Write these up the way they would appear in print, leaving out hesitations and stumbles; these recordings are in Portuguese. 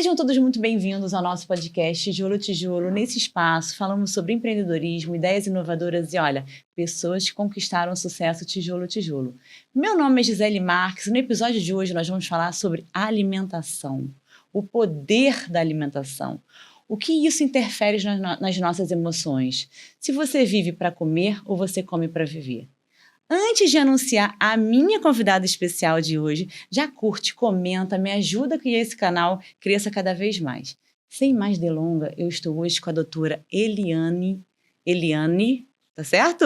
Sejam todos muito bem-vindos ao nosso podcast Tijolo Tijolo. Nesse espaço, falamos sobre empreendedorismo, ideias inovadoras e, olha, pessoas que conquistaram o sucesso tijolo tijolo. Meu nome é Gisele Marques e no episódio de hoje nós vamos falar sobre alimentação, o poder da alimentação. O que isso interfere nas nossas emoções? Se você vive para comer ou você come para viver? Antes de anunciar a minha convidada especial de hoje, já curte, comenta, me ajuda a que esse canal cresça cada vez mais. Sem mais delongas, eu estou hoje com a doutora Eliane, tá certo?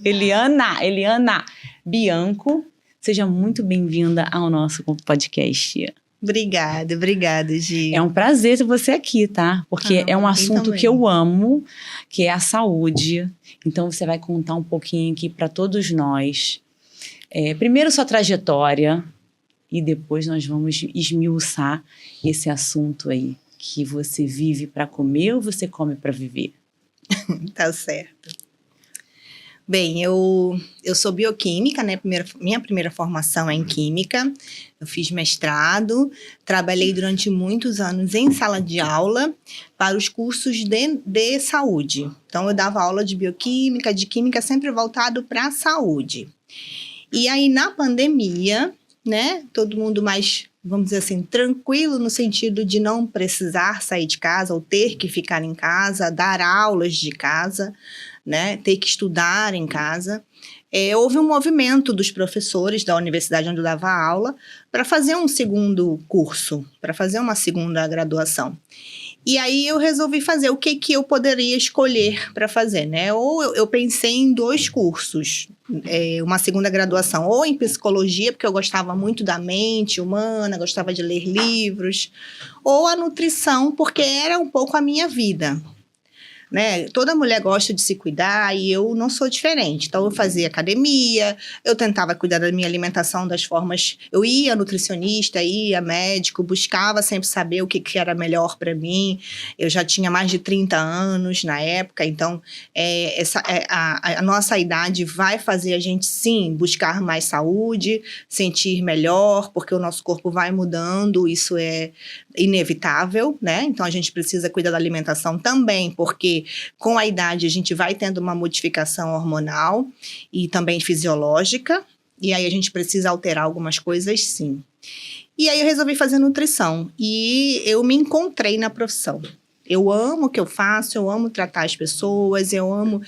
Eliana Bianco. Seja muito bem-vinda ao nosso podcast. Obrigada, Gi. É um prazer ter você aqui, tá? Porque é um assunto que eu amo, que é a saúde. Então, você vai contar um pouquinho aqui para todos nós. Primeiro, sua trajetória. E depois nós vamos esmiuçar esse assunto aí. Que você vive para comer ou você come para viver? Tá certo. Bem, eu sou bioquímica, né? Minha primeira formação é em química. Eu fiz mestrado, trabalhei durante muitos anos em sala de aula para os cursos de saúde. Então, eu dava aula de bioquímica, de química, sempre voltado para a saúde. E aí, na pandemia, né? Todo mundo mais, vamos dizer assim, tranquilo no sentido de não precisar sair de casa ou ter que ficar em casa, dar aulas de casa, né, ter que estudar em casa. Houve um movimento dos professores da universidade onde eu dava aula para fazer um segundo curso, para fazer uma segunda graduação. E aí eu resolvi fazer o que eu poderia escolher para fazer, né? Ou eu pensei em 2 cursos, uma segunda graduação, ou em psicologia, porque eu gostava muito da mente humana, gostava de ler livros, ou a nutrição, porque era um pouco a minha vida. Né? Toda mulher gosta de se cuidar e eu não sou diferente. Então, eu fazia academia, eu tentava cuidar da minha alimentação das formas... Eu ia nutricionista, ia médico, buscava sempre saber o que era melhor para mim. Eu já tinha mais de 30 anos na época, então a nossa idade vai fazer a gente, sim, buscar mais saúde, sentir melhor, porque o nosso corpo vai mudando, isso é inevitável, né? Então, a gente precisa cuidar da alimentação também, porque com a idade a gente vai tendo uma modificação hormonal e também fisiológica, e aí a gente precisa alterar algumas coisas, sim. E aí eu resolvi fazer nutrição e eu me encontrei na profissão. Eu amo o que eu faço, eu amo tratar as pessoas, eu amo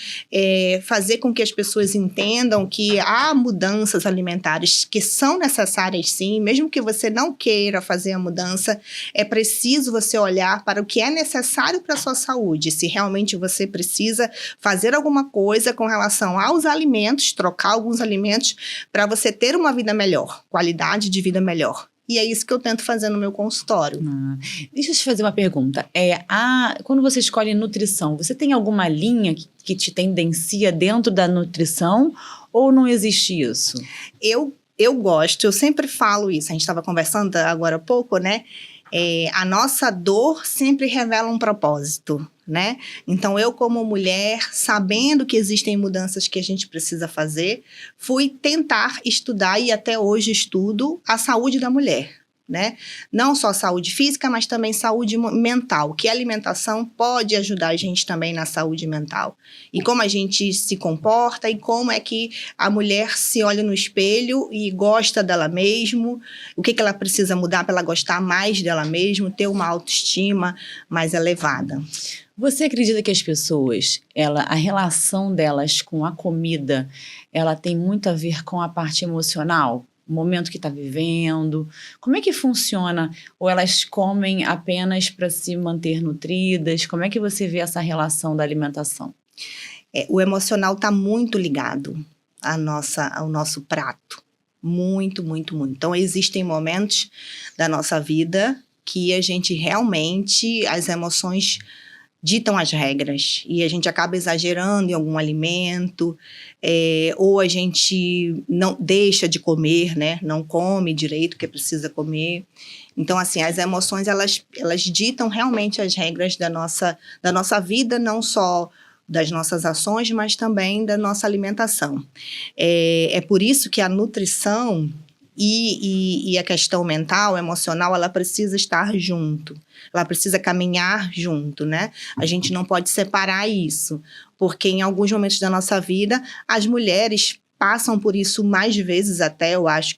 fazer com que as pessoas entendam que há mudanças alimentares que são necessárias, sim. Mesmo que você não queira fazer a mudança, é preciso você olhar para o que é necessário para a sua saúde. Se realmente você precisa fazer alguma coisa com relação aos alimentos, trocar alguns alimentos para você ter uma vida melhor, qualidade de vida melhor. E é isso que eu tento fazer no meu consultório. Deixa eu te fazer uma pergunta. Quando você escolhe nutrição, você tem alguma linha que te tendencia dentro da nutrição ou não existe isso? Eu gosto, eu sempre falo isso. A gente estava conversando agora há pouco, né? A nossa dor sempre revela um propósito, né? Então, eu como mulher, sabendo que existem mudanças que a gente precisa fazer, fui tentar estudar e até hoje estudo a saúde da mulher, né? Não só saúde física, mas também saúde mental, que a alimentação pode ajudar a gente também na saúde mental. E como a gente se comporta e como é que a mulher se olha no espelho e gosta dela mesma, o que ela precisa mudar para ela gostar mais dela mesma, ter uma autoestima mais elevada. Você acredita que as pessoas, a relação delas com a comida, ela tem muito a ver com a parte emocional? O momento que está vivendo, como é que funciona? Ou elas comem apenas para se manter nutridas? Como é que você vê essa relação da alimentação? O emocional está muito ligado ao nosso prato. Muito, muito, muito. Então, existem momentos da nossa vida que a gente realmente, as emoções ditam as regras e a gente acaba exagerando em algum alimento, ou a gente não deixa de comer, né? Não come direito o que precisa comer. Então, assim, as emoções, elas ditam realmente as regras da nossa vida, não só das nossas ações, mas também da nossa alimentação. É por isso que a nutrição e a questão mental, emocional, ela precisa estar junto. Ela precisa caminhar junto, né? A gente não pode separar isso, porque em alguns momentos da nossa vida, as mulheres passam por isso mais vezes até, eu acho,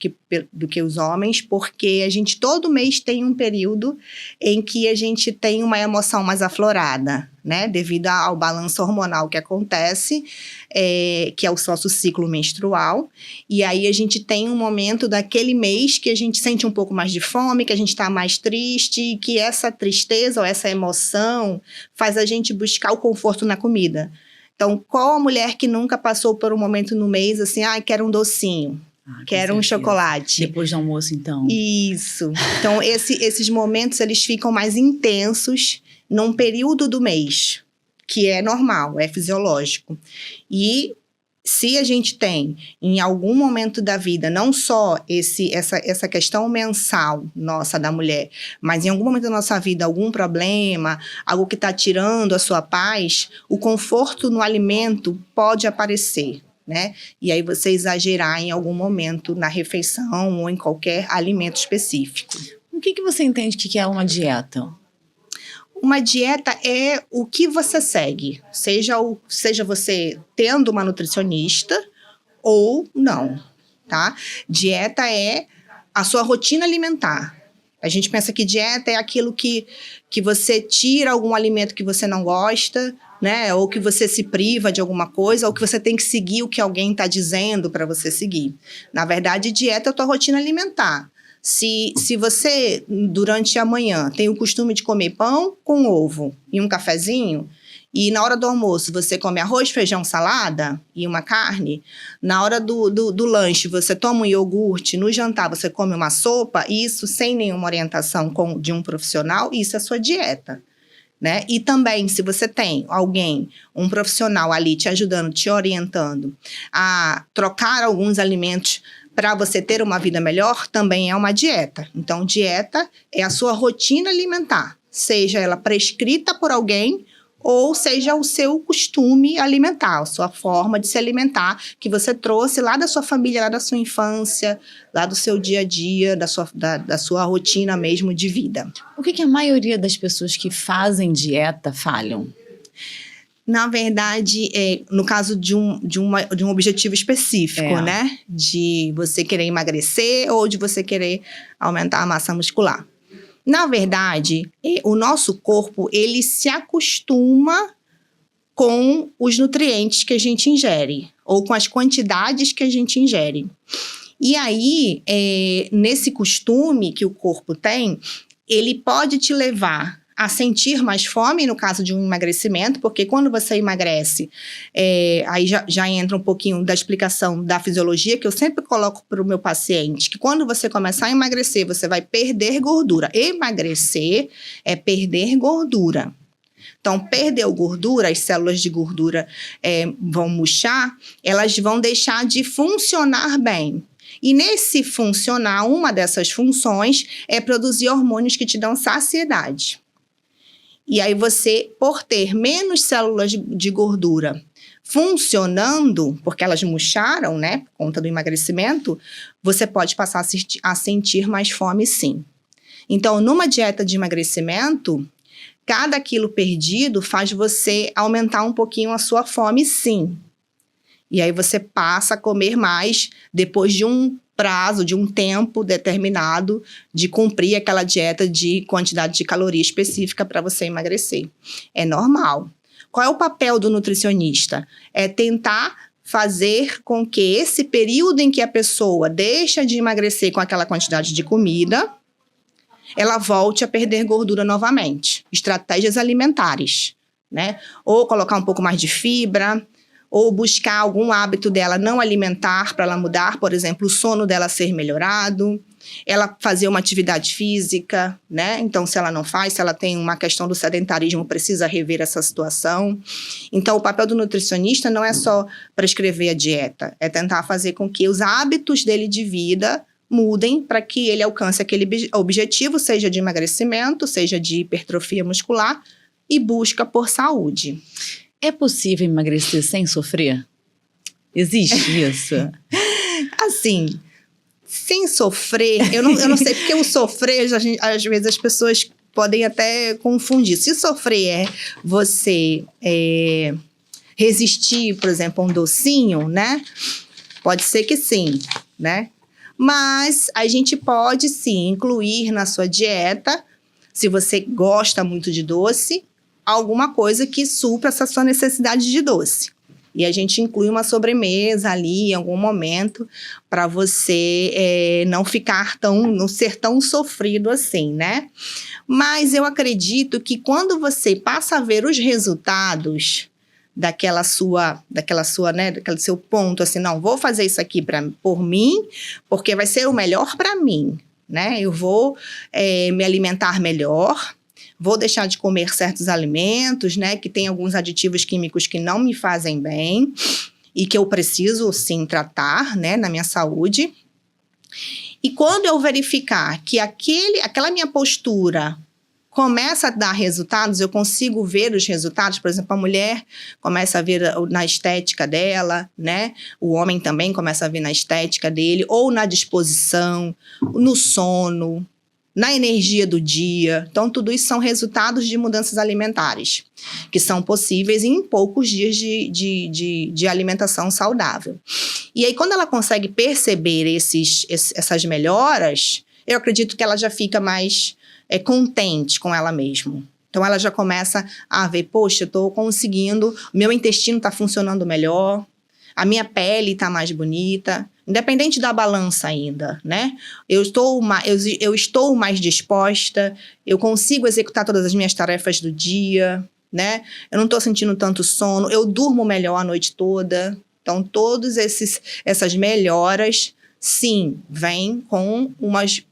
do que os homens, porque a gente todo mês tem um período em que a gente tem uma emoção mais aflorada, né? Devido ao balanço hormonal que acontece, que é o nosso ciclo menstrual. E aí a gente tem um momento daquele mês que a gente sente um pouco mais de fome, que a gente está mais triste, e que essa tristeza ou essa emoção faz a gente buscar o conforto na comida. Então, qual a mulher que nunca passou por um momento no mês assim, quero um docinho, quero um chocolate. Depois do almoço, então. Isso. Então, esses momentos, eles ficam mais intensos num período do mês, que é normal, é fisiológico. E se a gente tem, em algum momento da vida, não só essa questão mensal nossa da mulher, mas em algum momento da nossa vida, algum problema, algo que está tirando a sua paz, o conforto no alimento pode aparecer, né? E aí você exagerar em algum momento na refeição ou em qualquer alimento específico. O que você entende que é uma dieta? Uma dieta é o que você segue, seja você tendo uma nutricionista ou não, tá? Dieta é a sua rotina alimentar. A gente pensa que dieta é aquilo que você tira algum alimento que você não gosta, né? Ou que você se priva de alguma coisa, ou que você tem que seguir o que alguém está dizendo para você seguir. Na verdade, dieta é a tua rotina alimentar. Se você, durante a manhã, tem o costume de comer pão com ovo e um cafezinho, e na hora do almoço você come arroz, feijão, salada e uma carne, na hora do lanche você toma um iogurte, no jantar você come uma sopa, isso sem nenhuma orientação de um profissional, isso é sua dieta, né? E também, se você tem alguém, um profissional ali te ajudando, te orientando a trocar alguns alimentos para você ter uma vida melhor, também é uma dieta. Então, dieta é a sua rotina alimentar, seja ela prescrita por alguém ou seja o seu costume alimentar, a sua forma de se alimentar, que você trouxe lá da sua família, lá da sua infância, lá do seu dia a dia, da sua rotina mesmo de vida. O que a maioria das pessoas que fazem dieta falham? Na verdade, no caso de um objetivo específico, né? De você querer emagrecer ou de você querer aumentar a massa muscular. Na verdade, o nosso corpo, ele se acostuma com os nutrientes que a gente ingere, ou com as quantidades que a gente ingere. E aí, nesse costume que o corpo tem, ele pode te levar a sentir mais fome, no caso de um emagrecimento, porque quando você emagrece, aí já entra um pouquinho da explicação da fisiologia, que eu sempre coloco para o meu paciente, que quando você começar a emagrecer, você vai perder gordura. Emagrecer é perder gordura. Então, perdeu gordura, as células de gordura vão murchar, elas vão deixar de funcionar bem. E nesse funcionar, uma dessas funções é produzir hormônios que te dão saciedade. E aí você, por ter menos células de gordura funcionando, porque elas murcharam, né, por conta do emagrecimento, você pode passar a sentir mais fome, sim. Então, numa dieta de emagrecimento, cada quilo perdido faz você aumentar um pouquinho a sua fome, sim. E aí você passa a comer mais depois de um prazo, de um tempo determinado de cumprir aquela dieta de quantidade de caloria específica para você emagrecer. É normal. Qual é o papel do nutricionista? É tentar fazer com que esse período em que a pessoa deixa de emagrecer com aquela quantidade de comida, ela volte a perder gordura novamente. Estratégias alimentares, né? Ou colocar um pouco mais de fibra, ou buscar algum hábito dela não alimentar para ela mudar, por exemplo, o sono dela ser melhorado, ela fazer uma atividade física, né? Então, se ela não faz, se ela tem uma questão do sedentarismo, precisa rever essa situação. Então, o papel do nutricionista não é só prescrever a dieta, é tentar fazer com que os hábitos dele de vida mudem para que ele alcance aquele objetivo, seja de emagrecimento, seja de hipertrofia muscular, e busca por saúde. É possível emagrecer sem sofrer? Existe isso? Assim, sem sofrer, eu não sei, porque o sofrer, às vezes as pessoas podem até confundir. Se sofrer é você resistir, por exemplo, a um docinho, né? Pode ser que sim, né? Mas a gente pode sim incluir na sua dieta, se você gosta muito de doce, alguma coisa que supra essa sua necessidade de doce. E a gente inclui uma sobremesa ali em algum momento para você não ser tão sofrido assim, né? Mas eu acredito que quando você passa a ver os resultados daquele seu ponto, assim, não, vou fazer isso aqui por mim, porque vai ser o melhor para mim, né? Eu vou me alimentar melhor, vou deixar de comer certos alimentos, né, que tem alguns aditivos químicos que não me fazem bem e que eu preciso, sim, tratar, né, na minha saúde. E quando eu verificar que aquela minha postura começa a dar resultados, eu consigo ver os resultados, por exemplo, a mulher começa a ver na estética dela, né? O homem também começa a ver na estética dele, ou na disposição, no sono, na energia do dia. Então, tudo isso são resultados de mudanças alimentares, que são possíveis em poucos dias de alimentação saudável. E aí, quando ela consegue perceber essas melhoras, eu acredito que ela já fica mais contente com ela mesma. Então, ela já começa a ver, poxa, eu estou conseguindo, meu intestino está funcionando melhor, a minha pele está mais bonita, independente da balança ainda, né? Eu estou mais disposta, eu consigo executar todas as minhas tarefas do dia, né? Eu não estou sentindo tanto sono, eu durmo melhor a noite toda. Então, todas essas melhoras, sim, vêm com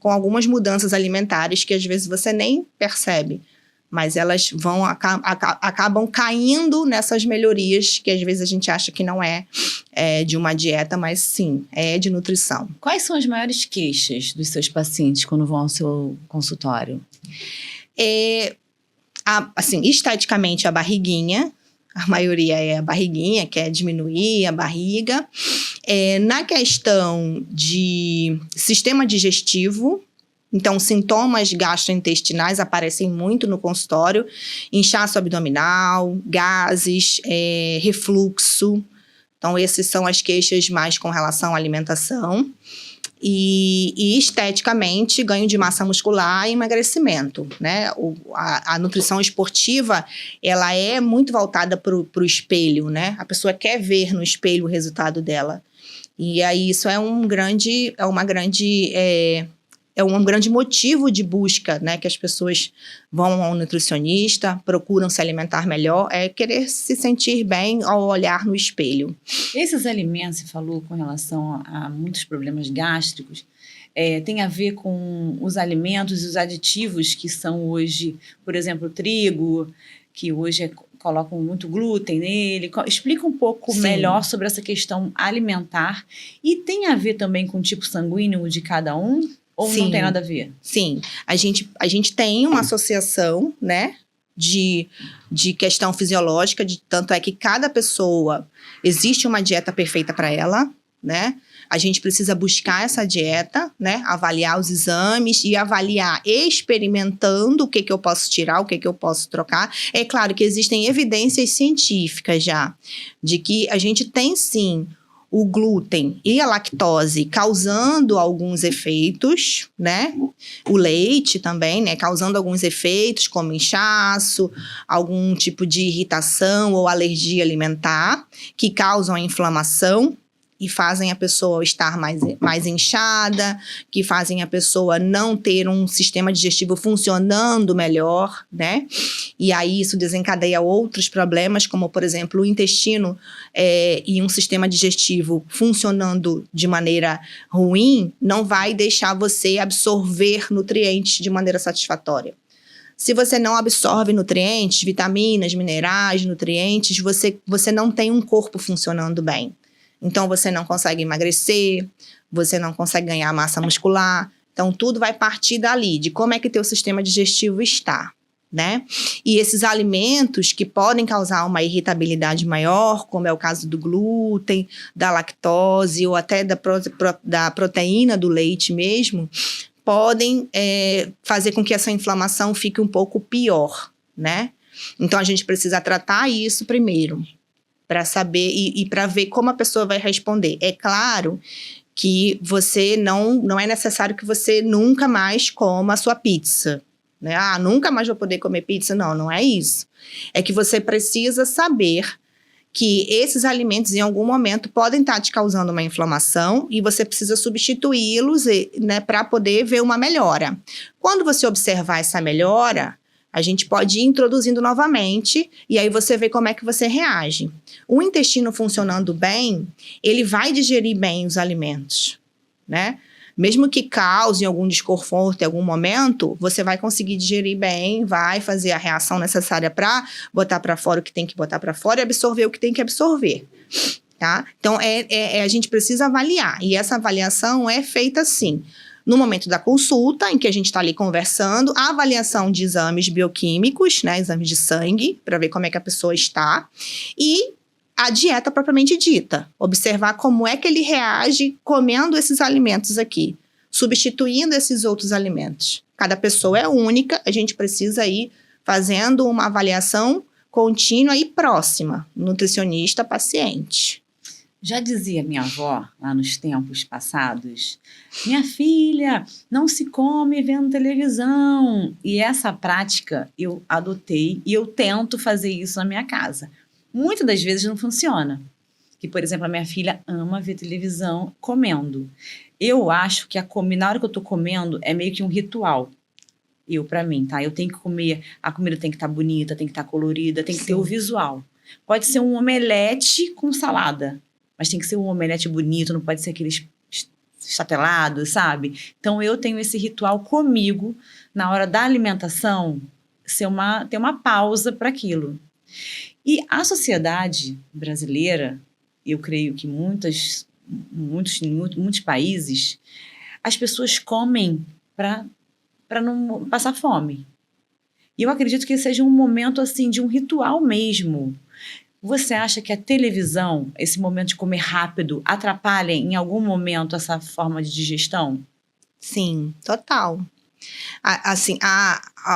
algumas mudanças alimentares que às vezes você nem percebe, mas elas acabam caindo nessas melhorias que às vezes a gente acha que não é de uma dieta, mas sim, é de nutrição. Quais são as maiores queixas dos seus pacientes quando vão ao seu consultório? Assim, esteticamente, a barriguinha. A maioria é a barriguinha, quer diminuir a barriga. Na questão de sistema digestivo, então, sintomas gastrointestinais aparecem muito no consultório, inchaço abdominal, gases, refluxo. Então, essas são as queixas mais com relação à alimentação. E esteticamente, ganho de massa muscular e emagrecimento, né? A nutrição esportiva, ela é muito voltada para o espelho, né? A pessoa quer ver no espelho o resultado dela. E aí, isso é um grande motivo de busca, né? Que as pessoas vão ao nutricionista, procuram se alimentar melhor, é querer se sentir bem ao olhar no espelho. Esses alimentos, você falou com relação a muitos problemas gástricos, tem a ver com os alimentos e os aditivos que são hoje, por exemplo, o trigo, que hoje colocam muito glúten nele. Explica um pouco melhor sobre essa questão alimentar. E tem a ver também com o tipo sanguíneo de cada um? Ou não tem nada a ver? Sim, a gente tem uma associação, né, de questão fisiológica, tanto é que cada pessoa, existe uma dieta perfeita para ela, né? A gente precisa buscar essa dieta, né, avaliar os exames e avaliar experimentando o que eu posso tirar, o que eu posso trocar. É claro que existem evidências científicas já, de que a gente tem sim o glúten e a lactose causando alguns efeitos, né? O leite também, né? Causando alguns efeitos, como inchaço, algum tipo de irritação ou alergia alimentar, que causam a inflamação e fazem a pessoa estar mais inchada, que fazem a pessoa não ter um sistema digestivo funcionando melhor, né? E aí isso desencadeia outros problemas, como, por exemplo, o intestino e um sistema digestivo funcionando de maneira ruim, não vai deixar você absorver nutrientes de maneira satisfatória. Se você não absorve nutrientes, vitaminas, minerais, nutrientes, você não tem um corpo funcionando bem. Então, você não consegue emagrecer, você não consegue ganhar massa muscular. Então, tudo vai partir dali, de como é que teu sistema digestivo está, né? E esses alimentos que podem causar uma irritabilidade maior, como é o caso do glúten, da lactose ou até da proteína do leite mesmo, podem fazer com que essa inflamação fique um pouco pior, né? Então, a gente precisa tratar isso primeiro, para saber e para ver como a pessoa vai responder. É claro que você não é necessário que você nunca mais coma a sua pizza, né? Nunca mais vou poder comer pizza. Não é isso. É que você precisa saber que esses alimentos, em algum momento, podem estar te causando uma inflamação e você precisa substituí-los, né, para poder ver uma melhora. Quando você observar essa melhora, a gente pode ir introduzindo novamente e aí você vê como é que você reage. O intestino funcionando bem, ele vai digerir bem os alimentos, né? Mesmo que cause algum desconforto em algum momento, você vai conseguir digerir bem, vai fazer a reação necessária para botar para fora o que tem que botar para fora e absorver o que tem que absorver, tá? Então, a gente precisa avaliar. E essa avaliação é feita assim, no momento da consulta, em que a gente está ali conversando, a avaliação de exames bioquímicos, né, exames de sangue, para ver como é que a pessoa está, e a dieta propriamente dita, observar como é que ele reage comendo esses alimentos aqui, substituindo esses outros alimentos. Cada pessoa é única, a gente precisa ir fazendo uma avaliação contínua e próxima, nutricionista-paciente. Já dizia minha avó, lá nos tempos passados, minha filha, não se come vendo televisão. E essa prática eu adotei e eu tento fazer isso na minha casa. Muitas das vezes não funciona. Que, por exemplo, a minha filha ama ver televisão comendo. Eu acho que na hora que eu tô comendo, é meio que um ritual. Pra mim, tá? Eu tenho que comer, a comida tem que estar bonita, tem que estar colorida, tem que ter o visual. Pode ser um omelete com salada, mas tem que ser um omelete bonito, não pode ser aqueles chapelados, sabe? Então, eu tenho esse ritual comigo, na hora da alimentação, ter uma pausa para aquilo. E a sociedade brasileira, eu creio que muitos países, as pessoas comem para não passar fome. E eu acredito que seja um momento assim de um ritual mesmo. Você acha que a televisão, esse momento de comer rápido, atrapalha em algum momento essa forma de digestão? Sim, total.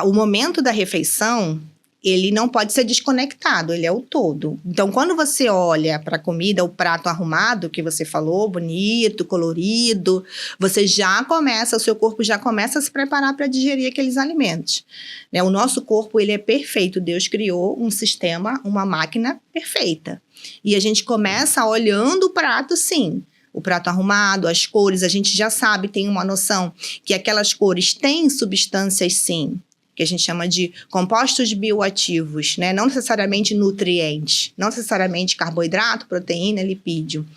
O momento da refeição, ele não pode ser desconectado, ele é o todo. Então, quando você olha para a comida, o prato arrumado, que você falou, bonito, colorido, o seu corpo já começa a se preparar para digerir aqueles alimentos. Né? O nosso corpo, ele é perfeito. Deus criou um sistema, uma máquina perfeita. E a gente começa olhando o prato, sim. O prato arrumado, as cores, a gente já sabe, tem uma noção que aquelas cores têm substâncias, sim, que a gente chama de compostos bioativos, né? Não necessariamente nutrientes, não necessariamente carboidrato, proteína, lipídio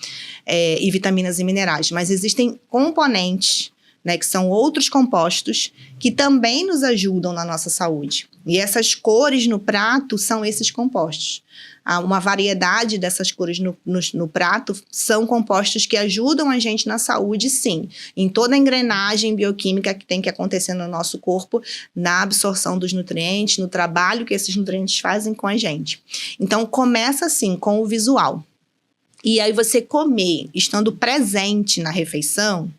e vitaminas e minerais, mas existem componentes, né, que são outros compostos que também nos ajudam na nossa saúde. E essas cores no prato são esses compostos. Há uma variedade dessas cores no prato são compostos que ajudam a gente na saúde, sim, em toda a engrenagem bioquímica que tem que acontecer no nosso corpo, na absorção dos nutrientes, no trabalho que esses nutrientes fazem com a gente. Então, começa assim, com o visual. E aí você comer, estando presente na refeição,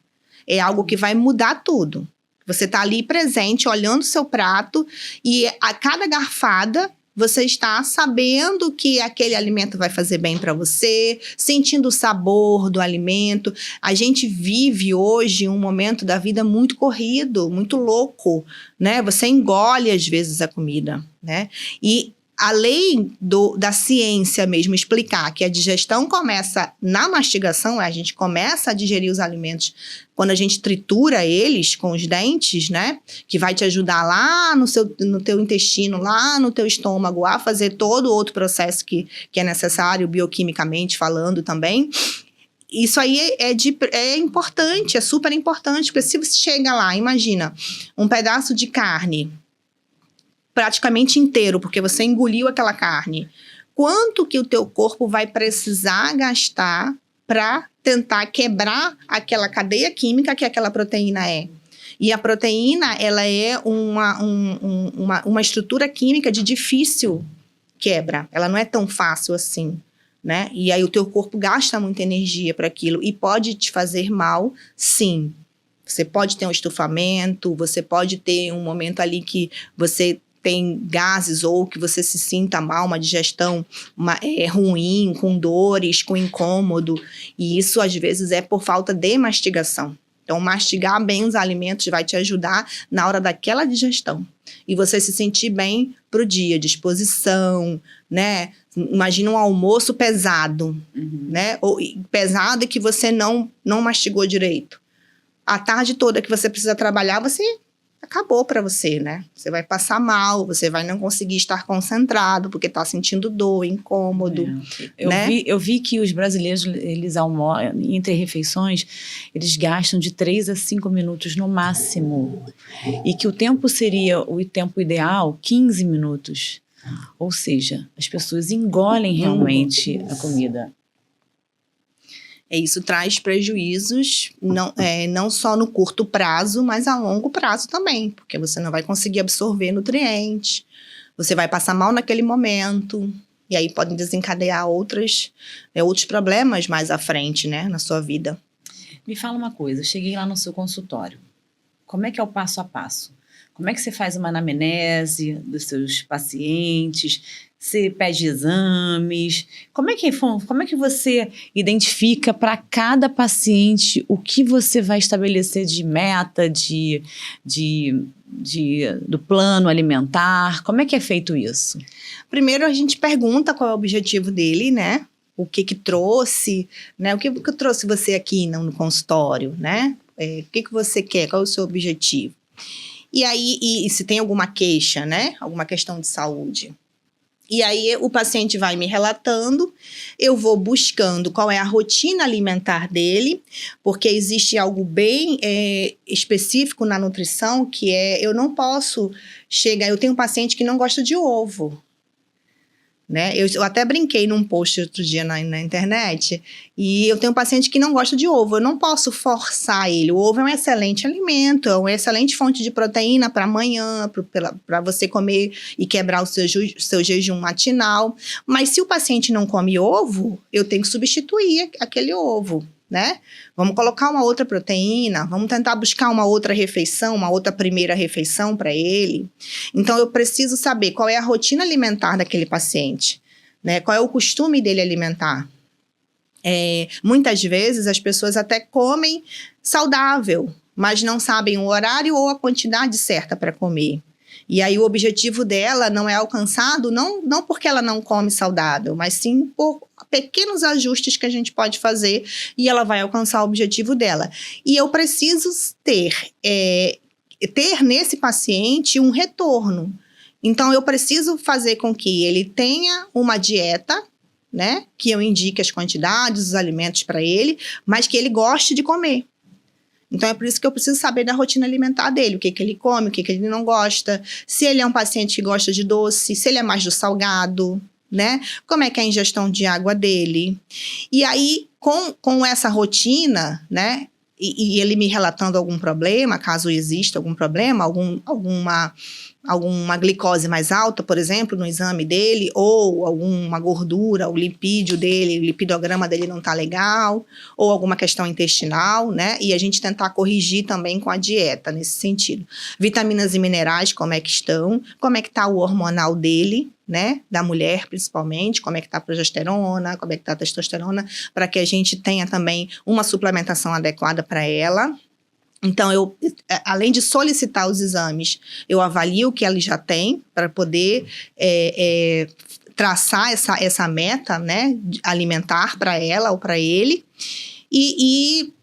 é algo que vai mudar tudo. Você está ali presente, olhando o seu prato, e a cada garfada você está sabendo que aquele alimento vai fazer bem para você, sentindo o sabor do alimento. A gente vive hoje um momento da vida muito corrido, muito louco, né? Você engole às vezes a comida, né? E além da ciência mesmo explicar que a digestão começa na mastigação, a gente começa a digerir os alimentos quando a gente tritura eles com os dentes, né? Que vai te ajudar lá no teu intestino, lá no teu estômago, a fazer todo o outro processo que é necessário bioquimicamente falando também. Isso aí é importante, é super importante, porque se você chega lá, imagina, um pedaço de carne praticamente inteiro, porque você engoliu aquela carne. Quanto que o teu corpo vai precisar gastar para tentar quebrar aquela cadeia química que aquela proteína é? E a proteína, ela é uma estrutura química de difícil quebra. Ela não é tão fácil assim, né? E aí o teu corpo gasta muita energia para aquilo e pode te fazer mal, sim. Você pode ter um estufamento, você pode ter um momento ali que você tem gases ou que você se sinta mal, uma digestão ruim, com dores, com incômodo. E isso, às vezes, é por falta de mastigação. Então, mastigar bem os alimentos vai te ajudar na hora daquela digestão. E você se sentir bem pro dia, disposição, né? Imagina um almoço pesado, né? Ou pesado e que você não mastigou direito. A tarde toda que você precisa trabalhar, acabou para você, né? Você vai passar mal, você vai não conseguir estar concentrado, porque tá sentindo dor, incômodo, né? Eu vi que os brasileiros, eles almoçam, entre refeições, eles gastam de 3 a 5 minutos no máximo. E que o tempo seria, o tempo ideal, 15 minutos. Ou seja, as pessoas engolem realmente a comida. Isso traz prejuízos, não só no curto prazo, mas a longo prazo também, porque você não vai conseguir absorver nutrientes, você vai passar mal naquele momento, e aí podem desencadear outros problemas mais à frente, né, na sua vida. Me fala uma coisa, eu cheguei lá no seu consultório, como é que é o passo a passo? Como é que você faz uma anamnese dos seus pacientes? Você pede exames? Como é que você identifica para cada paciente o que você vai estabelecer de meta, do plano alimentar? Como é que é feito isso? Primeiro a gente pergunta qual é o objetivo dele, né? O que trouxe, né? O que trouxe você aqui no consultório, né? O que você quer? Qual é o seu objetivo? E aí, e se tem alguma queixa, né? Alguma questão de saúde. E aí, o paciente vai me relatando, eu vou buscando qual é a rotina alimentar dele, porque existe algo bem específico na nutrição, que eu não posso chegar... Eu tenho um paciente que não gosta de ovo, né? Eu até brinquei num post outro dia na internet, e eu tenho um paciente que não gosta de ovo, eu não posso forçar ele. O ovo é um excelente alimento, é uma excelente fonte de proteína para amanhã, para você comer e quebrar o seu jejum matinal. Mas se o paciente não come ovo, eu tenho que substituir aquele ovo, né? Vamos colocar uma outra proteína, vamos tentar buscar uma outra refeição, uma outra primeira refeição para ele. Então, eu preciso saber qual é a rotina alimentar daquele paciente, né? Qual é o costume dele alimentar. Muitas vezes, as pessoas até comem saudável, mas não sabem o horário ou a quantidade certa para comer. E aí, o objetivo dela não é alcançado, não porque ela não come saudável, mas sim por pequenos ajustes que a gente pode fazer e ela vai alcançar o objetivo dela. E eu preciso ter nesse paciente um retorno. Então, eu preciso fazer com que ele tenha uma dieta, né? Que eu indique as quantidades, os alimentos para ele, mas que ele goste de comer. Então, é por isso que eu preciso saber da rotina alimentar dele, o que ele come, o que ele não gosta, se ele é um paciente que gosta de doce, se ele é mais do salgado, né? Como é que é a ingestão de água dele. E aí, com essa rotina, né? E ele me relatando algum problema, caso exista algum problema, alguma glicose mais alta, por exemplo, no exame dele, ou alguma gordura, o lipídio dele, o lipidograma dele não tá legal, ou alguma questão intestinal, né? E a gente tentar corrigir também com a dieta, nesse sentido. Vitaminas e minerais, como é que estão, como é que tá o hormonal dele, né? Da mulher, principalmente, como é que tá a progesterona, como é que tá a testosterona, para que a gente tenha também uma suplementação adequada para ela. Então, eu, além de solicitar os exames, eu avalio o que ela já tem para poder traçar essa meta, né, alimentar para ela ou para ele e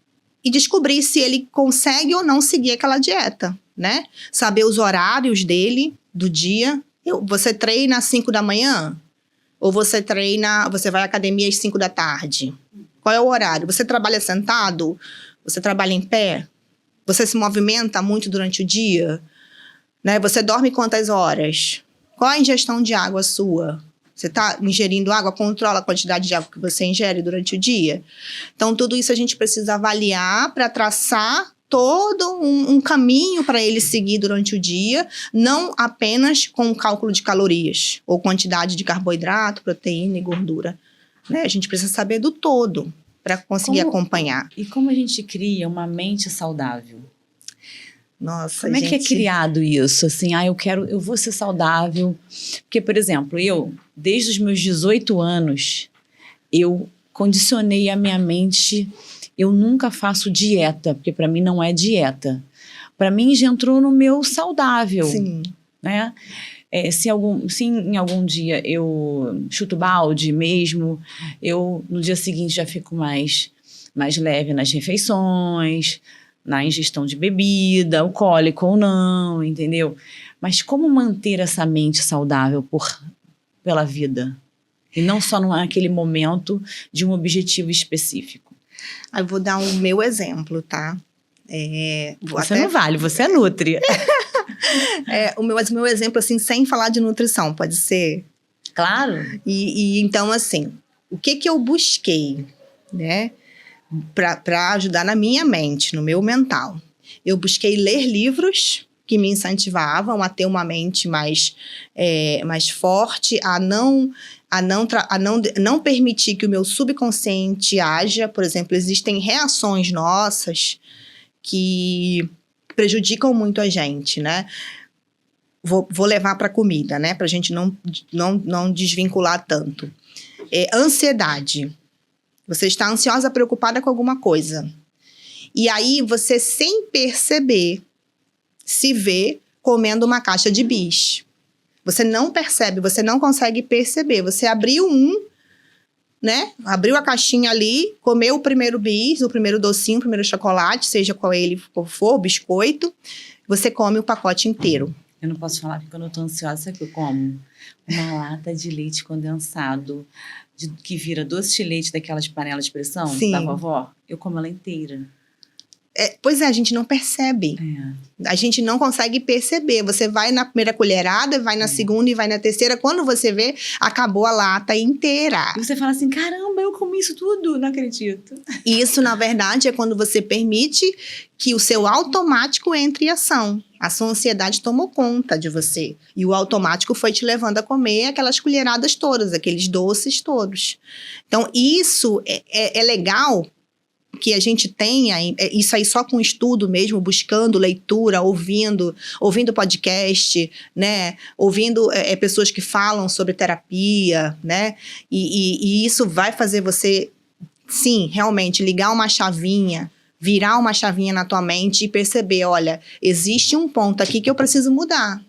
descobrir se ele consegue ou não seguir aquela dieta, né? Saber os horários dele, do dia. Você treina às 5 da manhã? Ou você vai à academia às 5 da tarde? Qual é o horário? Você trabalha sentado? Você trabalha em pé? Você se movimenta muito durante o dia? Né? Você dorme quantas horas? Qual a ingestão de água sua? Você está ingerindo água? Controla a quantidade de água que você ingere durante o dia? Então, tudo isso a gente precisa avaliar para traçar todo um caminho para ele seguir durante o dia, não apenas com o cálculo de calorias, ou quantidade de carboidrato, proteína e gordura. Né? A gente precisa saber do todo para conseguir acompanhar. E como a gente cria uma mente saudável? Nossa, como é que é criado isso? Assim, eu vou ser saudável. Porque, por exemplo, desde os meus 18 anos, eu condicionei a minha mente. Eu nunca faço dieta, porque para mim não é dieta. Para mim já entrou no meu saudável. Sim. Né? Se em algum dia eu chuto balde mesmo, eu no dia seguinte já fico mais leve nas refeições, na ingestão de bebida, alcoólico ou não, entendeu? Mas como manter essa mente saudável pela vida? E não só naquele momento de um objetivo específico. Eu vou dar o meu exemplo, tá? Você não vale, você é nutri. O meu exemplo, assim, sem falar de nutrição, pode ser? Claro. E então, assim, o que eu busquei, né? Para ajudar na minha mente, no meu mental. Eu busquei ler livros que me incentivavam a ter uma mente mais forte, a não permitir que o meu subconsciente haja. Por exemplo, existem reações nossas que prejudicam muito a gente, né? Vou levar para comida, né? Para a gente não desvincular tanto. Ansiedade. Você está ansiosa, preocupada com alguma coisa. E aí, você, sem perceber, se vê comendo uma caixa de bis. Você não percebe, você não consegue perceber. Você abriu né? Abriu a caixinha ali, comeu o primeiro bis, o primeiro docinho, o primeiro chocolate, seja qual ele for, biscoito. Você come o pacote inteiro. Eu não posso falar que quando eu tô ansiosa, sabe o que eu como? Uma lata de leite condensado, que vira doce de leite daquelas panelas de pressão. Sim. Da vovó. Eu como ela inteira. Pois é, a gente não percebe. A gente não consegue perceber. Você vai na primeira colherada, vai na segunda e vai na terceira. Quando você vê, acabou a lata inteira. E você fala assim, caramba, eu comi isso tudo, não acredito. Isso, na verdade, é quando você permite que o seu automático entre em ação. A sua ansiedade tomou conta de você. E o automático foi te levando a comer aquelas colheradas todas, aqueles doces todos. Então, isso é legal que a gente tenha, isso aí só com estudo mesmo, buscando leitura, ouvindo podcast, né? Ouvindo pessoas que falam sobre terapia, né? E isso vai fazer você, sim, realmente ligar uma chavinha, virar uma chavinha na tua mente e perceber, olha, existe um ponto aqui que eu preciso mudar.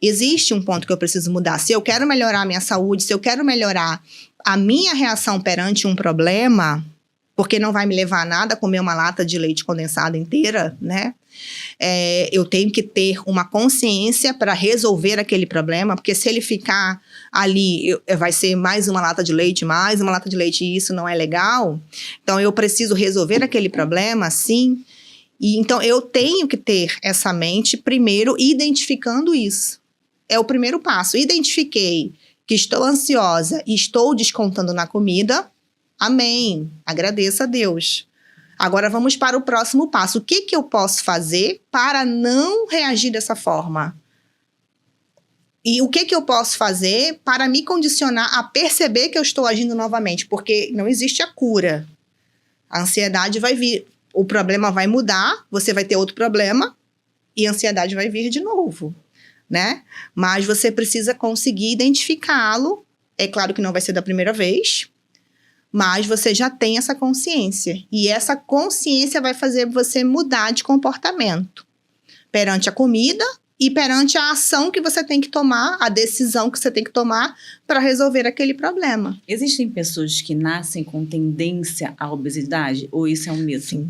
Existe um ponto que eu preciso mudar. Se eu quero melhorar a minha saúde, se eu quero melhorar a minha reação perante um problema, porque não vai me levar a nada comer uma lata de leite condensado inteira, né? Eu tenho que ter uma consciência para resolver aquele problema, porque se ele ficar ali, vai ser mais uma lata de leite, e isso não é legal. Então, eu preciso resolver aquele problema, sim. E então, eu tenho que ter essa mente, primeiro, identificando isso. É o primeiro passo. Identifiquei que estou ansiosa e estou descontando na comida. Amém. Agradeço a Deus. Agora vamos para o próximo passo. O que eu posso fazer para não reagir dessa forma? E o que eu posso fazer para me condicionar a perceber que eu estou agindo novamente? Porque não existe a cura. A ansiedade vai vir. O problema vai mudar, você vai ter outro problema e a ansiedade vai vir de novo, né? Mas você precisa conseguir identificá-lo. É claro que não vai ser da primeira vez, mas você já tem essa consciência. E essa consciência vai fazer você mudar de comportamento perante a comida e perante a ação que você tem que tomar, a decisão que você tem que tomar para resolver aquele problema. Existem pessoas que nascem com tendência à obesidade? Ou isso é um mito? Sim,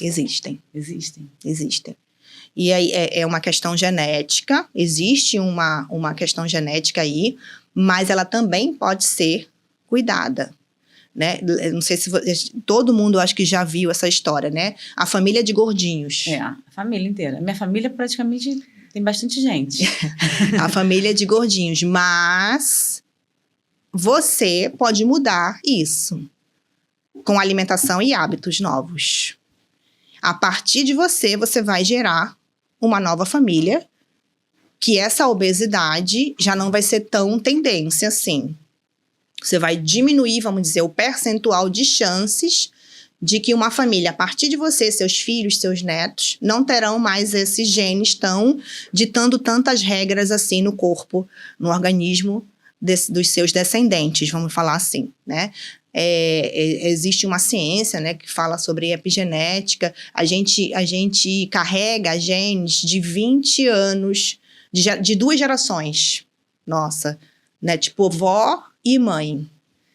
existem. Existem. E aí é uma questão genética, existe uma questão genética aí, mas ela também pode ser cuidada. Né? Não sei se todo mundo acho que já viu essa história, né? A família de gordinhos. A família inteira. Minha família praticamente tem bastante gente. A família de gordinhos. Mas você pode mudar isso com alimentação e hábitos novos. A partir de você, você vai gerar uma nova família, que essa obesidade já não vai ser tão tendência assim. Você vai diminuir, vamos dizer, o percentual de chances de que uma família, a partir de você, seus filhos, seus netos, não terão mais esses genes tão ditando tantas regras assim no corpo, no organismo dos seus descendentes, vamos falar assim, né? Existe uma ciência, né, que fala sobre epigenética. A gente carrega genes de 20 anos, de 2 gerações, nossa, né? Tipo, vó e mãe.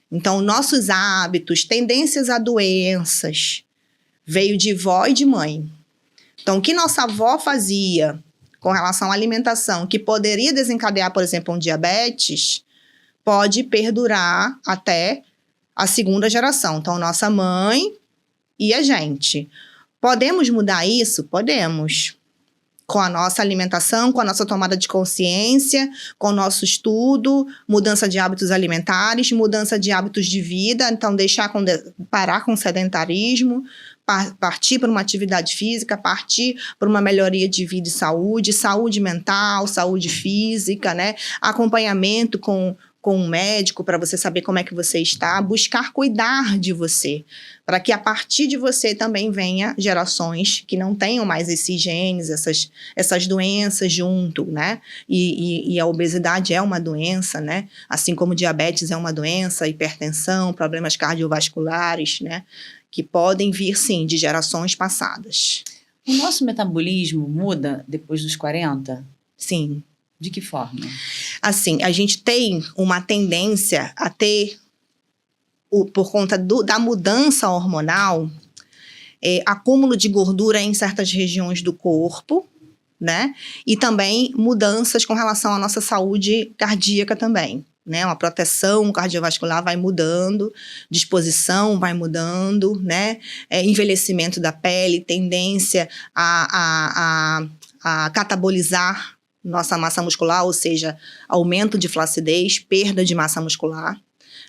Então, nossos hábitos, tendências a doenças, veio de vó e de mãe. Então, o que nossa avó fazia com relação à alimentação, que poderia desencadear, por exemplo, um diabetes, pode perdurar até a 2ª geração. Então, nossa mãe e a gente. Podemos mudar isso? Podemos. Com a nossa alimentação, com a nossa tomada de consciência, com o nosso estudo, mudança de hábitos alimentares, mudança de hábitos de vida. Então, parar com o sedentarismo, partir para uma atividade física, partir para uma melhoria de vida e saúde mental, saúde física, né? Acompanhamento com um médico para você saber como é que você está, buscar cuidar de você, para que a partir de você também venha gerações que não tenham mais esses genes, essas doenças junto, né? E a obesidade é uma doença, né? Assim como diabetes é uma doença, hipertensão, problemas cardiovasculares, né? Que podem vir, sim, de gerações passadas. O nosso metabolismo muda depois dos 40? Sim. De que forma? Assim, a gente tem uma tendência a ter, por conta da mudança hormonal, acúmulo de gordura em certas regiões do corpo, né? E também mudanças com relação à nossa saúde cardíaca também, né? Uma proteção cardiovascular vai mudando, disposição vai mudando, né? Envelhecimento da pele, tendência a catabolizar nossa massa muscular, ou seja, aumento de flacidez, perda de massa muscular,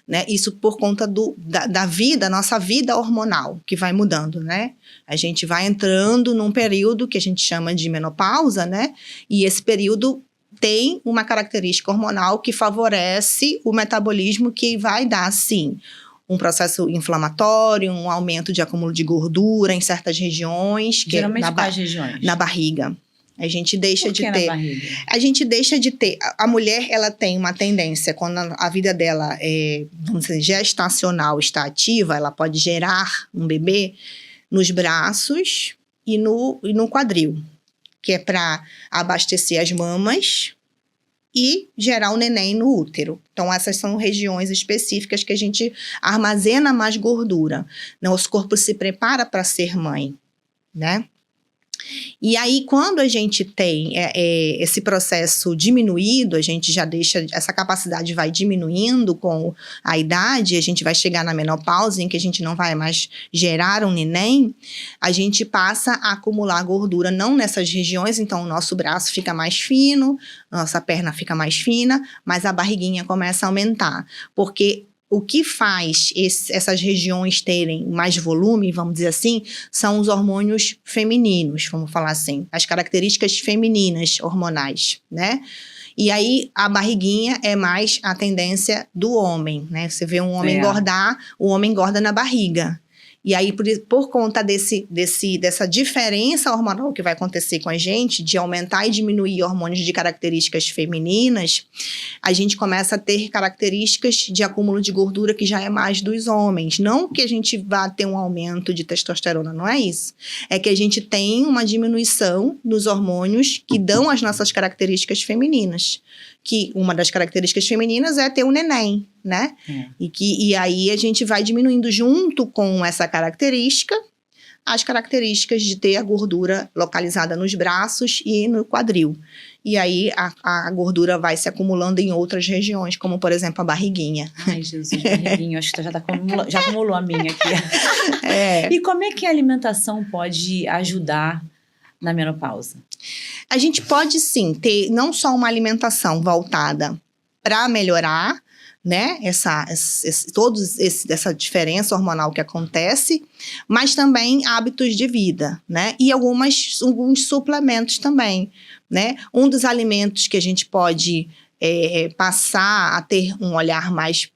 né? Isso por conta da nossa vida hormonal, que vai mudando, né? A gente vai entrando num período que a gente chama de menopausa, né? E esse período tem uma característica hormonal que favorece o metabolismo, que vai dar, sim, um processo inflamatório, um aumento de acúmulo de gordura em certas regiões. Geralmente quais regiões? Na barriga. A gente deixa de ter. Na barriga? A gente deixa de ter. A mulher, ela tem uma tendência, quando a vida dela é, vamos dizer, gestacional, está ativa, ela pode gerar um bebê nos braços e no quadril, que é para abastecer as mamas e gerar o neném no útero. Então, essas são regiões específicas que a gente armazena mais gordura. Nosso corpo se prepara para ser mãe, né? E aí, quando a gente tem esse processo diminuído, a gente já deixa, essa capacidade vai diminuindo com a idade, a gente vai chegar na menopausa, em que a gente não vai mais gerar um neném, a gente passa a acumular gordura não nessas regiões, então o nosso braço fica mais fino, nossa perna fica mais fina, mas a barriguinha começa a aumentar, porque o que faz essas regiões terem mais volume, vamos dizer assim, são os hormônios femininos, vamos falar assim, as características femininas hormonais, né? E aí, a barriguinha é mais a tendência do homem, né? Você vê um homem engordar, o homem engorda na barriga. E aí, por conta dessa diferença hormonal que vai acontecer com a gente, de aumentar e diminuir hormônios de características femininas, a gente começa a ter características de acúmulo de gordura que já é mais dos homens. Não que a gente vá ter um aumento de testosterona, não é isso. É que a gente tem uma diminuição nos hormônios que dão as nossas características femininas. Que uma das características femininas é ter um neném, né? E aí a gente vai diminuindo junto com essa característica, as características de ter a gordura localizada nos braços e no quadril. E aí a gordura vai se acumulando em outras regiões, como por exemplo a barriguinha. Ai, Jesus, barriguinha, acho que já acumulou a minha aqui. E como é que a alimentação pode ajudar na menopausa? A gente pode sim ter não só uma alimentação voltada para melhorar, né? Essa diferença hormonal que acontece, mas também hábitos de vida, né? E alguns suplementos também, né? Um dos alimentos que a gente pode passar a ter um olhar mais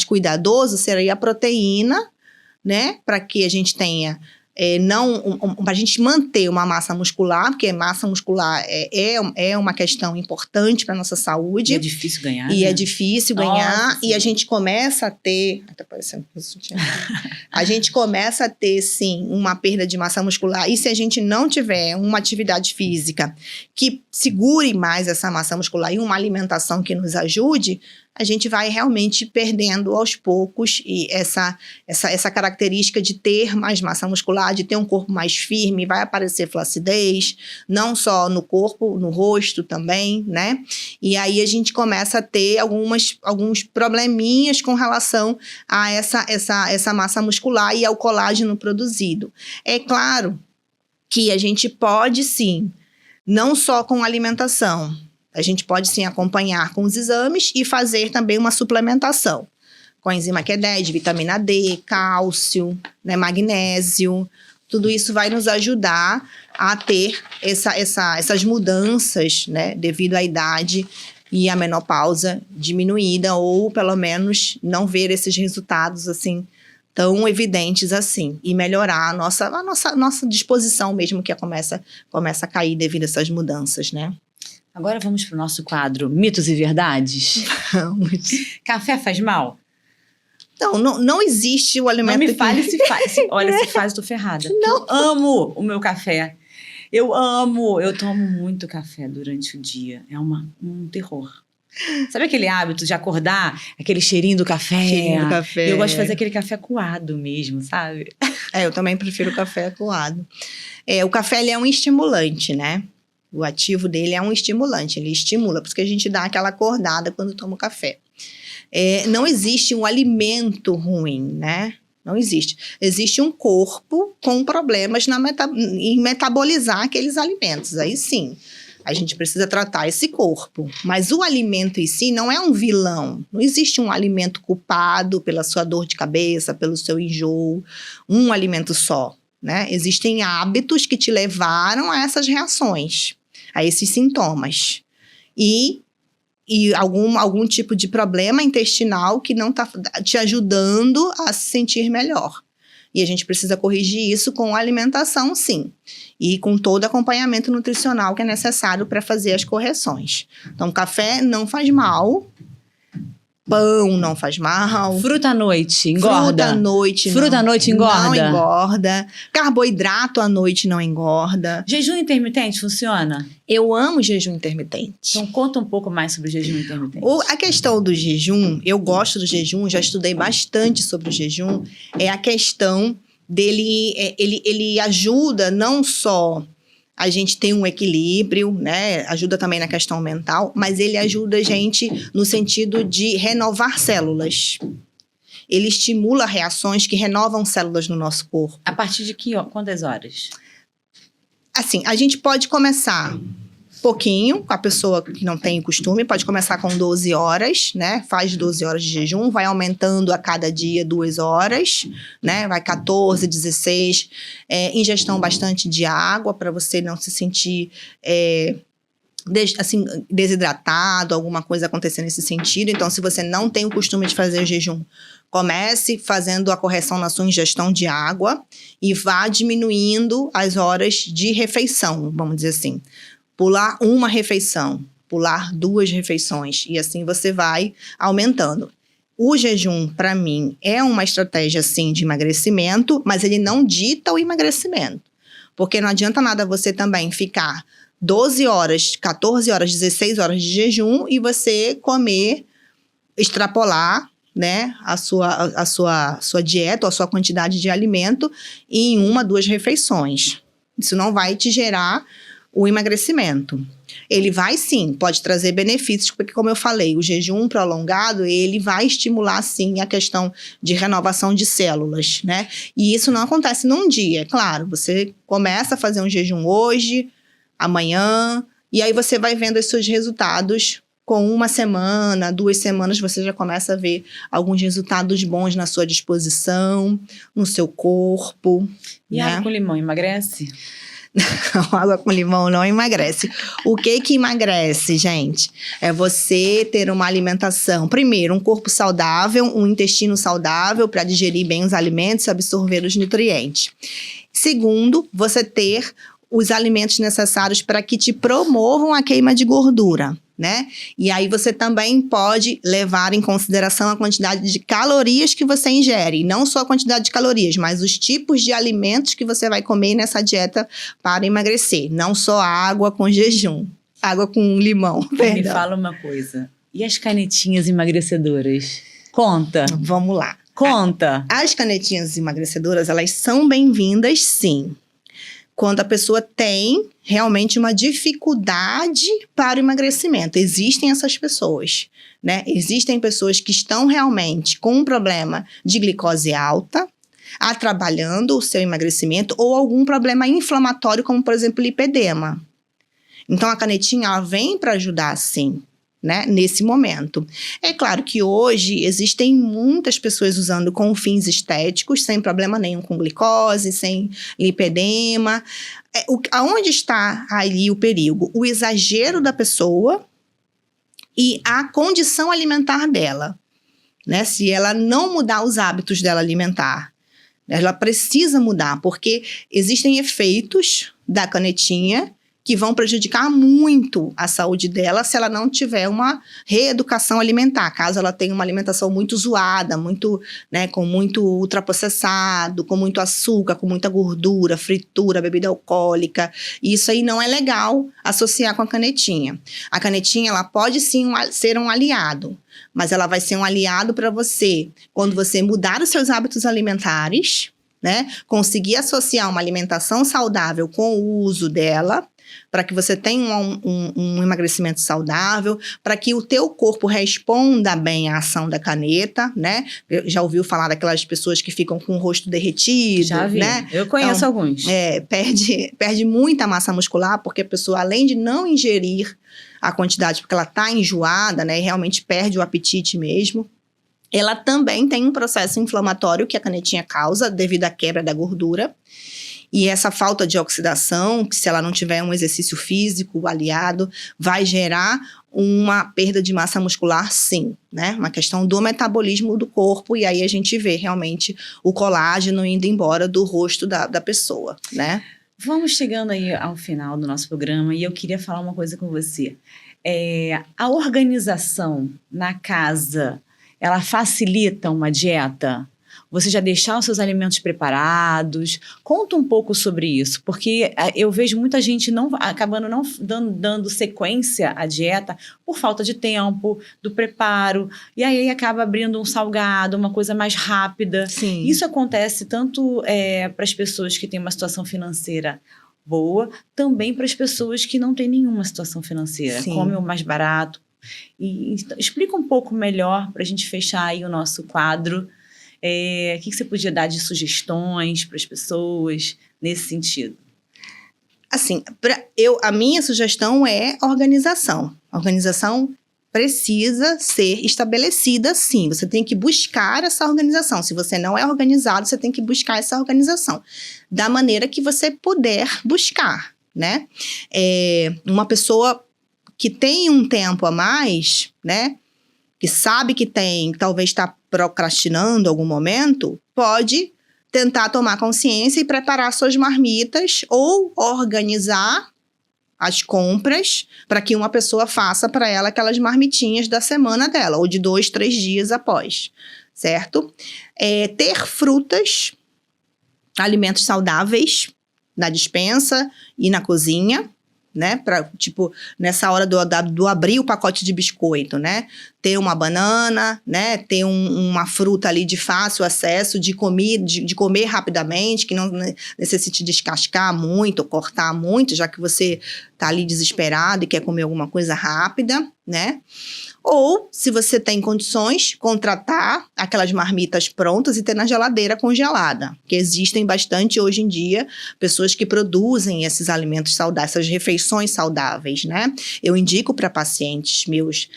cuidadoso seria a proteína, né? Para que a gente tenha para a gente manter uma massa muscular, porque massa muscular é uma questão importante para a nossa saúde. E é difícil ganhar. E né? é difícil ganhar. Nossa, e a gente começa a ter. Tá parecendo a gente começa a ter, sim, uma perda de massa muscular. E se a gente não tiver uma atividade física que segure mais essa massa muscular e uma alimentação que nos ajude, a gente vai realmente perdendo aos poucos essa característica de ter mais massa muscular, de ter um corpo mais firme, vai aparecer flacidez, não só no corpo, no rosto também, né? E aí a gente começa a ter alguns probleminhas com relação a essa massa muscular e ao colágeno produzido. É claro que a gente pode, sim, não só com alimentação, a gente pode sim acompanhar com os exames e fazer também uma suplementação com a enzima Q10, vitamina D, cálcio, né, magnésio. Tudo isso vai nos ajudar a ter essas mudanças, né, devido à idade e à menopausa diminuída, ou pelo menos não ver esses resultados assim tão evidentes assim, e melhorar a nossa disposição mesmo, que começa a cair devido a essas mudanças, né? Agora vamos para o nosso quadro Mitos e Verdades. Vamos. Café faz mal? Não existe o alimento... Não me fale se faz. Olha, se faz, eu tô ferrada. Não. Eu amo o meu café. Eu tomo muito café durante o dia. É um terror. Sabe aquele hábito de acordar, aquele cheirinho do café? Cheirinho do café. E eu gosto de fazer aquele café coado mesmo, sabe? Eu também prefiro o café coado. O café, ele é um estimulante, né? O ativo dele é um estimulante, ele estimula, por isso que a gente dá aquela acordada quando toma o café. Não existe um alimento ruim, né? Não existe. Existe um corpo com problemas em metabolizar aqueles alimentos. Aí sim, a gente precisa tratar esse corpo. Mas o alimento em si não é um vilão. Não existe um alimento culpado pela sua dor de cabeça, pelo seu enjoo. Um alimento só, né? Existem hábitos que te levaram a essas reações, a esses sintomas. E algum tipo de problema intestinal que não está te ajudando a se sentir melhor. E a gente precisa corrigir isso com alimentação, sim. E com todo acompanhamento nutricional que é necessário para fazer as correções. Então, café não faz mal. Pão não faz mal. Fruta à noite engorda? Fruta à noite engorda? Não engorda. Carboidrato à noite não engorda. Jejum intermitente funciona? Eu amo jejum intermitente. Então conta um pouco mais sobre o jejum intermitente. A questão do jejum, eu gosto do jejum, já estudei bastante sobre o jejum, é a questão dele, ele ajuda não só a gente ter um equilíbrio, né? Ajuda também na questão mental, mas ele ajuda a gente no sentido de renovar células. Ele estimula reações que renovam células no nosso corpo. A partir de quantas horas? Assim, a gente pode começar pouquinho, com a pessoa que não tem costume, pode começar com 12 horas, né? Faz 12 horas de jejum, vai aumentando a cada dia 2 horas, né? Vai 14, 16. Ingestão bastante de água, para você não se sentir desidratado, alguma coisa acontecer nesse sentido. Então, se você não tem o costume de fazer o jejum, comece fazendo a correção na sua ingestão de água e vá diminuindo as horas de refeição, vamos dizer assim. Pular uma refeição, pular 2 refeições, e assim você vai aumentando. O jejum, para mim, é uma estratégia, sim, de emagrecimento, mas ele não dita o emagrecimento. Porque não adianta nada você também ficar 12 horas, 14 horas, 16 horas de jejum e você comer, extrapolar, né, a sua dieta, ou a sua quantidade de alimento em 1, 2 refeições. Isso não vai te gerar o emagrecimento. Ele vai sim, pode trazer benefícios, porque como eu falei, o jejum prolongado, ele vai estimular sim a questão de renovação de células, né? E isso não acontece num dia, é claro, você começa a fazer um jejum hoje, amanhã, e aí você vai vendo os seus resultados com 1 semana, 2 semanas, você já começa a ver alguns resultados bons na sua disposição, no seu corpo. E né? água com limão emagrece? Água com limão não emagrece. O que emagrece, gente? É você ter uma alimentação. Primeiro, um corpo saudável, um intestino saudável para digerir bem os alimentos e absorver os nutrientes. Segundo, você ter os alimentos necessários para que te promovam a queima de gordura, né? E aí você também pode levar em consideração a quantidade de calorias que você ingere. Não só a quantidade de calorias, mas os tipos de alimentos que você vai comer nessa dieta para emagrecer. Não só água com jejum, água com limão. Me fala uma coisa. E as canetinhas emagrecedoras? Conta. Vamos lá. Conta. As canetinhas emagrecedoras, elas são bem-vindas, sim. Quando a pessoa tem realmente uma dificuldade para o emagrecimento. Existem essas pessoas, né? Existem pessoas que estão realmente com um problema de glicose alta, atrapalhando o seu emagrecimento, ou algum problema inflamatório, como, por exemplo, lipedema. Então, a canetinha, ela vem para ajudar, sim, né, nesse momento. É claro que hoje existem muitas pessoas usando com fins estéticos, sem problema nenhum com glicose, sem lipedema. Aonde está ali o perigo? O exagero da pessoa e a condição alimentar dela, né? Se ela não mudar os hábitos dela alimentar, ela precisa mudar, porque existem efeitos da canetinha que vão prejudicar muito a saúde dela se ela não tiver uma reeducação alimentar. Caso ela tenha uma alimentação muito zoada, muito, né, com muito ultraprocessado, com muito açúcar, com muita gordura, fritura, bebida alcoólica. Isso aí não é legal associar com a canetinha. A canetinha, ela pode sim ser um aliado, mas ela vai ser um aliado para você quando você mudar os seus hábitos alimentares, né? Conseguir associar uma alimentação saudável com o uso dela, para que você tenha um emagrecimento saudável, para que o teu corpo responda bem à ação da caneta, né? Já ouviu falar daquelas pessoas que ficam com o rosto derretido, já vi, né? Eu conheço então, alguns. Perde muita massa muscular, porque a pessoa, além de não ingerir a quantidade, porque ela está enjoada, né? E realmente perde o apetite mesmo. Ela também tem um processo inflamatório que a canetinha causa devido à quebra da gordura. E essa falta de oxidação, que se ela não tiver um exercício físico aliado, vai gerar uma perda de massa muscular, sim, né? Uma questão do metabolismo do corpo, e aí a gente vê realmente o colágeno indo embora do rosto da pessoa, né? Vamos chegando aí ao final do nosso programa e eu queria falar uma coisa com você. A organização na casa, ela facilita uma dieta? Você já deixar os seus alimentos preparados? Conta um pouco sobre isso, porque eu vejo muita gente acabando não dando sequência à dieta por falta de tempo, do preparo, e aí acaba abrindo um salgado, uma coisa mais rápida. Sim. Isso acontece tanto para as pessoas que têm uma situação financeira boa, também para as pessoas que não têm nenhuma situação financeira, comem o mais barato. Explica um pouco melhor para a gente fechar aí o nosso quadro. O que você podia dar de sugestões para as pessoas nesse sentido? Assim, a minha sugestão é organização. A organização precisa ser estabelecida, sim. Você tem que buscar essa organização. Se você não é organizado, você tem que buscar essa organização da maneira que você puder buscar, né? Uma pessoa que tem um tempo a mais, né? Que sabe que talvez está procrastinando em algum momento, pode tentar tomar consciência e preparar suas marmitas ou organizar as compras para que uma pessoa faça para ela aquelas marmitinhas da semana dela, ou de 2, 3 dias após, certo? Ter frutas, alimentos saudáveis na despensa e na cozinha, né, tipo, nessa hora do abrir o pacote de biscoito, né, ter uma banana, né, ter uma fruta ali de fácil acesso, de comer rapidamente, que não necessite descascar muito, cortar muito, já que você tá ali desesperado e quer comer alguma coisa rápida, né? Ou, se você tem condições, contratar aquelas marmitas prontas e ter na geladeira congelada. Que existem bastante hoje em dia pessoas que produzem esses alimentos saudáveis, essas refeições saudáveis, né? Eu indico para pacientes meus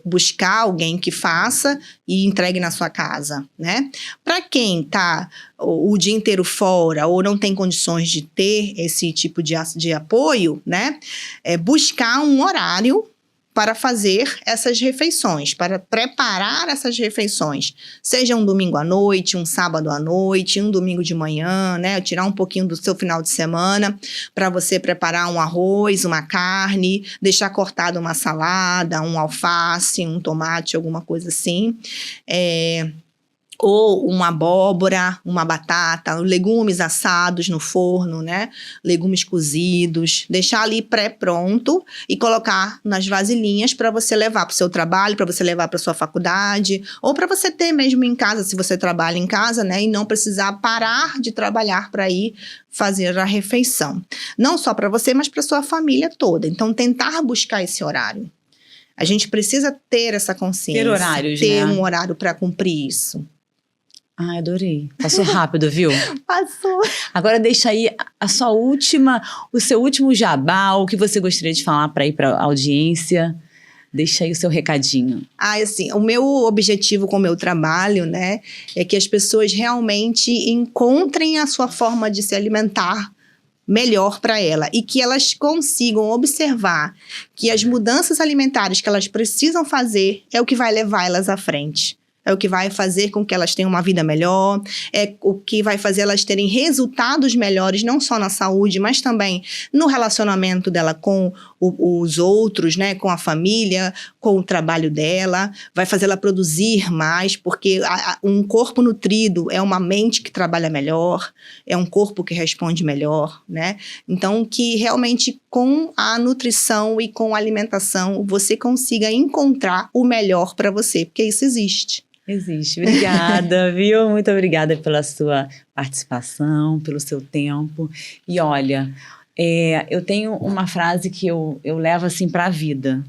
buscar alguém que faça e entregue na sua casa, né? Para quem tá o dia inteiro fora ou não tem condições de ter esse tipo de apoio, né? Buscar um horário para fazer essas refeições, para preparar essas refeições. Seja um domingo à noite, um sábado à noite, um domingo de manhã, né? Tirar um pouquinho do seu final de semana para você preparar um arroz, uma carne, deixar cortado uma salada, um alface, um tomate, alguma coisa assim. Ou uma abóbora, uma batata, legumes assados no forno, né? Legumes cozidos. Deixar ali pré-pronto e colocar nas vasilhinhas para você levar para o seu trabalho, para você levar para sua faculdade, ou para você ter mesmo em casa, se você trabalha em casa, né? E não precisar parar de trabalhar para ir fazer a refeição. Não só para você, mas para sua família toda. Então, tentar buscar esse horário. A gente precisa ter essa consciência. Ter horários, ter né? um horário para cumprir isso. Ai, adorei. Passou rápido, viu? Passou. Agora deixa aí o seu último jabá, o que você gostaria de falar para ir para a audiência. Deixa aí o seu recadinho. Assim, o meu objetivo com o meu trabalho, né, é que as pessoas realmente encontrem a sua forma de se alimentar melhor para ela e que elas consigam observar que as mudanças alimentares que elas precisam fazer é o que vai levar elas à frente. É o que vai fazer com que elas tenham uma vida melhor, é o que vai fazer elas terem resultados melhores, não só na saúde, mas também no relacionamento dela com os outros, né? Com a família, com o trabalho dela, vai fazer ela produzir mais, porque um corpo nutrido é uma mente que trabalha melhor, é um corpo que responde melhor, né? Então, que realmente com a nutrição e com a alimentação você consiga encontrar o melhor para você, porque isso existe. Existe. Obrigada, viu? Muito obrigada pela sua participação, pelo seu tempo. E olha, eu tenho uma frase que eu levo assim para a vida,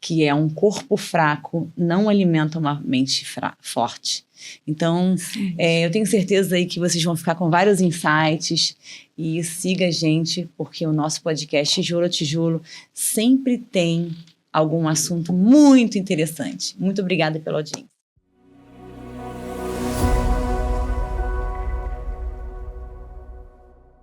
que é: um corpo fraco não alimenta uma mente forte. Então, eu tenho certeza aí que vocês vão ficar com vários insights e siga a gente, porque o nosso podcast Tijolo a Tijolo sempre tem algum assunto muito interessante. Muito obrigada pela audiência.